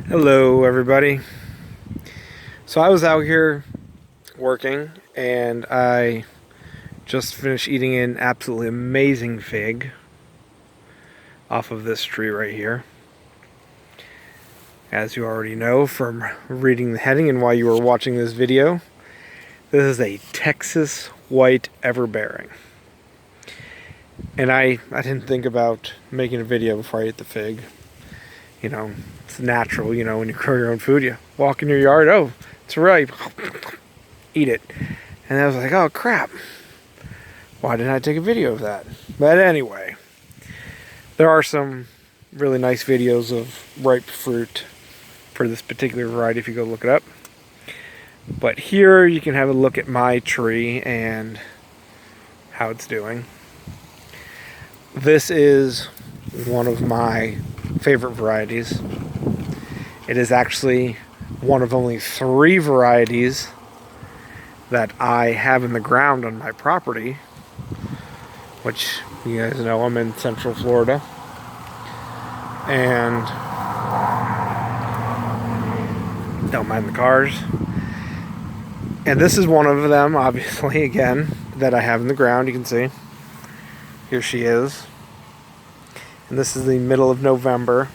Hello everybody. So I was out here working and I just finished eating an absolutely amazing fig off of this tree right here. As you already know from reading the heading and while you were watching this video, this is a Texas White Everbearing. And I didn't think about making a video before I ate the fig. You know, it's natural, you know, when you grow your own food, you walk in your yard, oh, it's ripe, eat it. And I was like, oh crap, why didn't I take a video of that? But anyway, there are some really nice videos of ripe fruit for this particular variety if you go look it up. But here you can have a look at my tree and how it's doing. This is one of my favorite varieties. It is actually one of only 3 varieties that I have in the ground on my property, which you guys know I'm in Central Florida. And don't mind the cars. And this is one of them, obviously, again, that I have in the ground. You can see. Here she is. And this is the middle of November.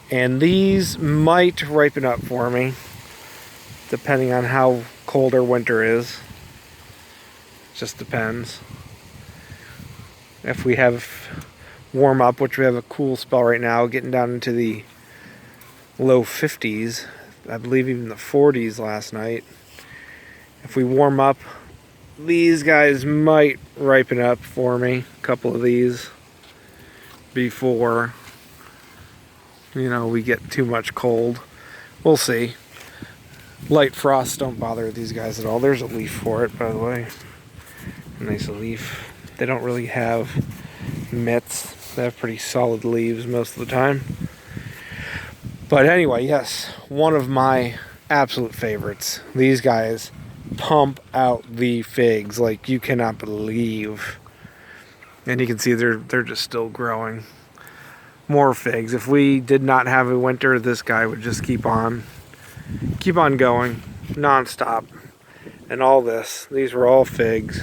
And these might ripen up for me, depending on how cold our winter is. Just depends. If we have warm up, which we have a cool spell right now, getting down into the low 50s, I believe even the 40s last night. If we warm up, these guys might ripen up for me, a couple of these, before, you know, we get too much cold. We'll see. Light frosts don't bother these guys at all. There's a leaf for it, by the way. A nice leaf. They don't really have mitts. They have pretty solid leaves most of the time. But anyway, yes, one of my absolute favorites. These guys pump out the figs like you cannot believe. And you can see they're just still growing. More figs. If we did not have a winter, this guy would just keep on going non-stop. And all this, these were all figs.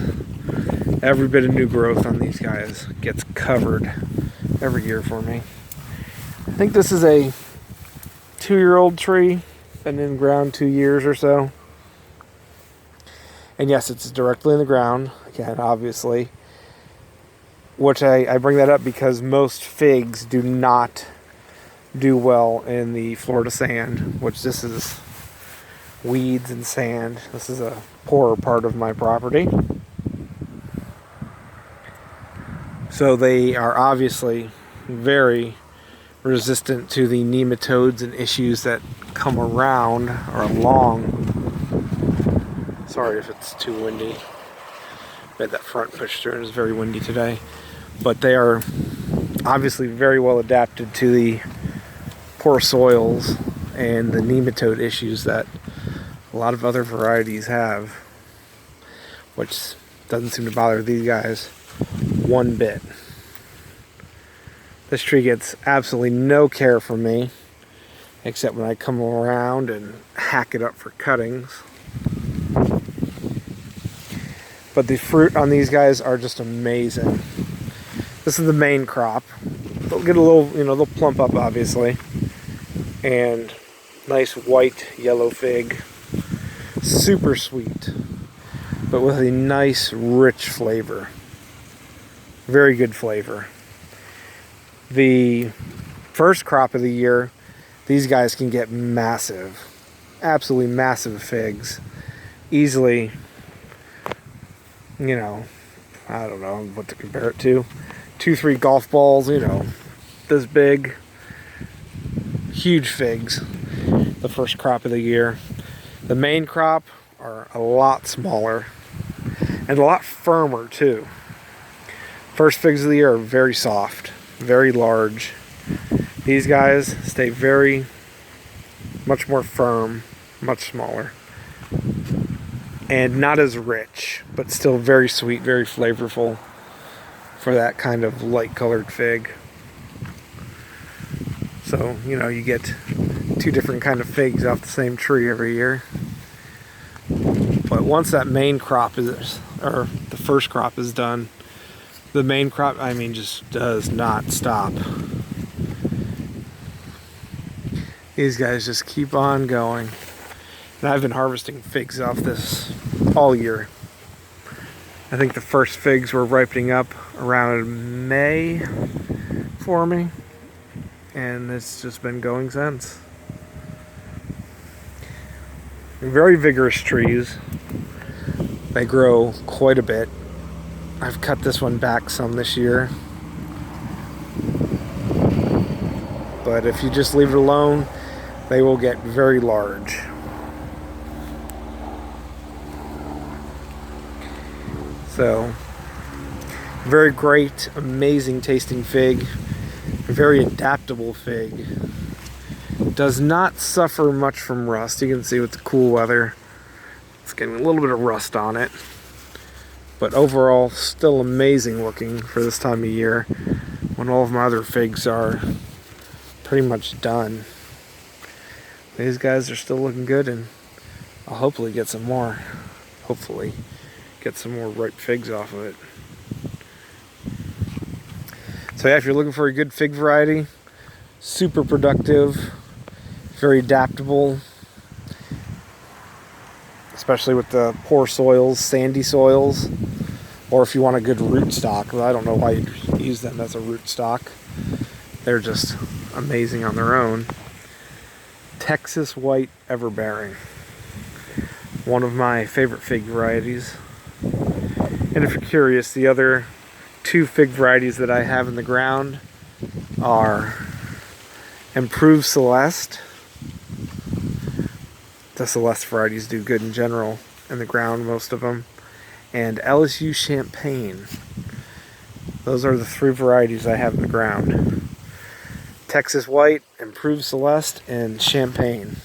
Every bit of new growth on these guys gets covered every year for me. I think this is a 2-year-old tree, been in the ground 2 years or so. And yes, it's directly in the ground, again, obviously. Which I bring that up because most figs do not do well in the Florida sand, which this is weeds and sand. This is a poorer part of my property. So they are obviously very resistant to the nematodes and issues that come around or along. Sorry if it's too windy. Made that front push through and it's very windy today. But they are obviously very well adapted to the poor soils and the nematode issues that a lot of other varieties have, which doesn't seem to bother these guys one bit. This tree gets absolutely no care from me, except when I come around and hack it up for cuttings. But the fruit on these guys are just amazing. This is the main crop. They'll get a little, you know, they'll plump up obviously. And nice white yellow fig. Super sweet, but with a nice rich flavor. Very good flavor. The first crop of the year, these guys can get massive, absolutely massive figs. Easily, you know, I don't know what to compare it to. 2-3 golf balls, you know, this big. Huge figs, the first crop of the year. The main crop are a lot smaller and a lot firmer too. First figs of the year are very soft, very large. These guys stay very much more firm, much smaller. And not as rich, but still very sweet, very flavorful for that kind of light colored fig. So, you know, you get two different kind of figs off the same tree every year. But once that main crop is, or the first crop is done, the main crop, I mean, just does not stop. These guys just keep on going. And I've been harvesting figs off this all year. I think the first figs were ripening up around May for me. And it's just been going since. Very vigorous trees. They grow quite a bit. I've cut this one back some this year. But if you just leave it alone, they will get very large. So, very great, amazing tasting fig. Very adaptable fig. Does not suffer much from rust. You can see with the cool weather, it's getting a little bit of rust on it. But overall, still amazing looking for this time of year when all of my other figs are pretty much done. These guys are still looking good, and I'll hopefully get some more. Hopefully get some more ripe figs off of it. So yeah, if you're looking for a good fig variety, super productive, very adaptable, especially with the poor soils, sandy soils, or if you want a good root stock. I don't know why you'd use them as a root stock. They're just amazing on their own. Texas White Everbearing, one of my favorite fig varieties. And if you're curious, the other two fig varieties that I have in the ground are Improved Celeste. The Celeste varieties do good in general in the ground, most of them. And LSU Champagne. Those are the three varieties I have in the ground. Texas White, Improved Celeste, and Champagne.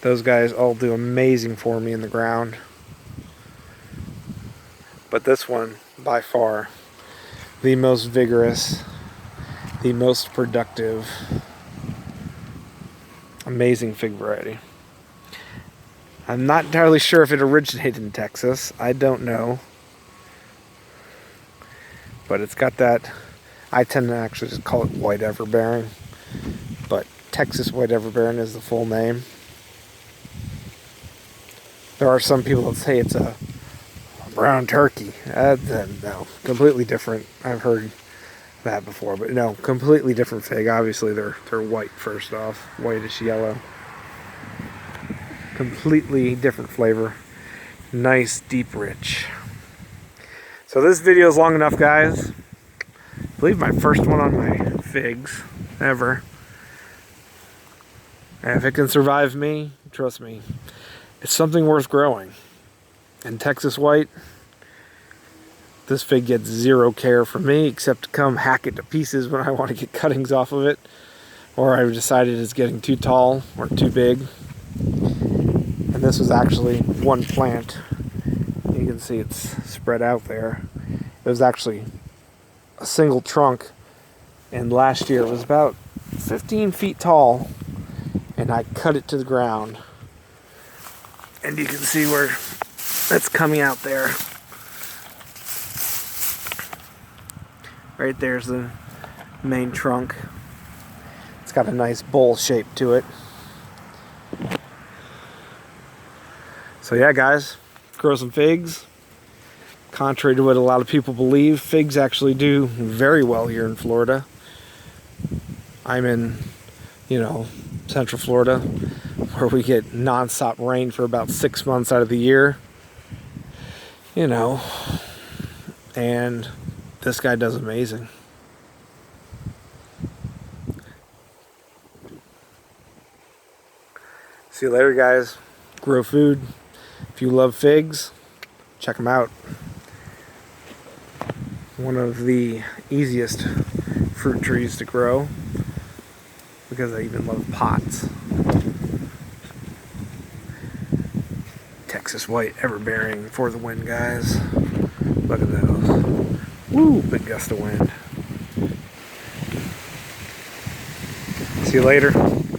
Those guys all do amazing for me in the ground. But this one, by far, the most vigorous, the most productive, amazing fig variety. I'm not entirely sure if it originated in Texas. I don't know. But it's got that, I tend to actually just call it White Everbearing. But Texas White Everbearing is the full name. There are some people that say it's a brown turkey. No, completely different. I've heard that before, but no, completely different fig. Obviously, they're white first off, whitish yellow. Completely different flavor. Nice, deep, rich. So this video is long enough, guys. I believe my first one on my figs ever. And if it can survive me, trust me, it's something worth growing. And Texas White, this fig gets zero care from me except to come hack it to pieces when I want to get cuttings off of it, or I've decided it's getting too tall or too big. And this was actually one plant. You can see it's spread out there. It was actually a single trunk, and last year it was about 15 feet tall, and I cut it to the ground. And you can see where that's coming out there. Right there's the main trunk. It's got a nice bowl shape to it. So yeah, guys, grow some figs. Contrary to what a lot of people believe, figs actually do very well here in Florida. I'm in, Central Florida, where we get non-stop rain for about 6 months out of the year. And this guy does amazing. See you later, guys. Grow food. If you love figs, check them out. One of the easiest fruit trees to grow, because I even love pots. Texas White Everbearing for the win, guys. Look at those. Woo, big gust of wind. See you later.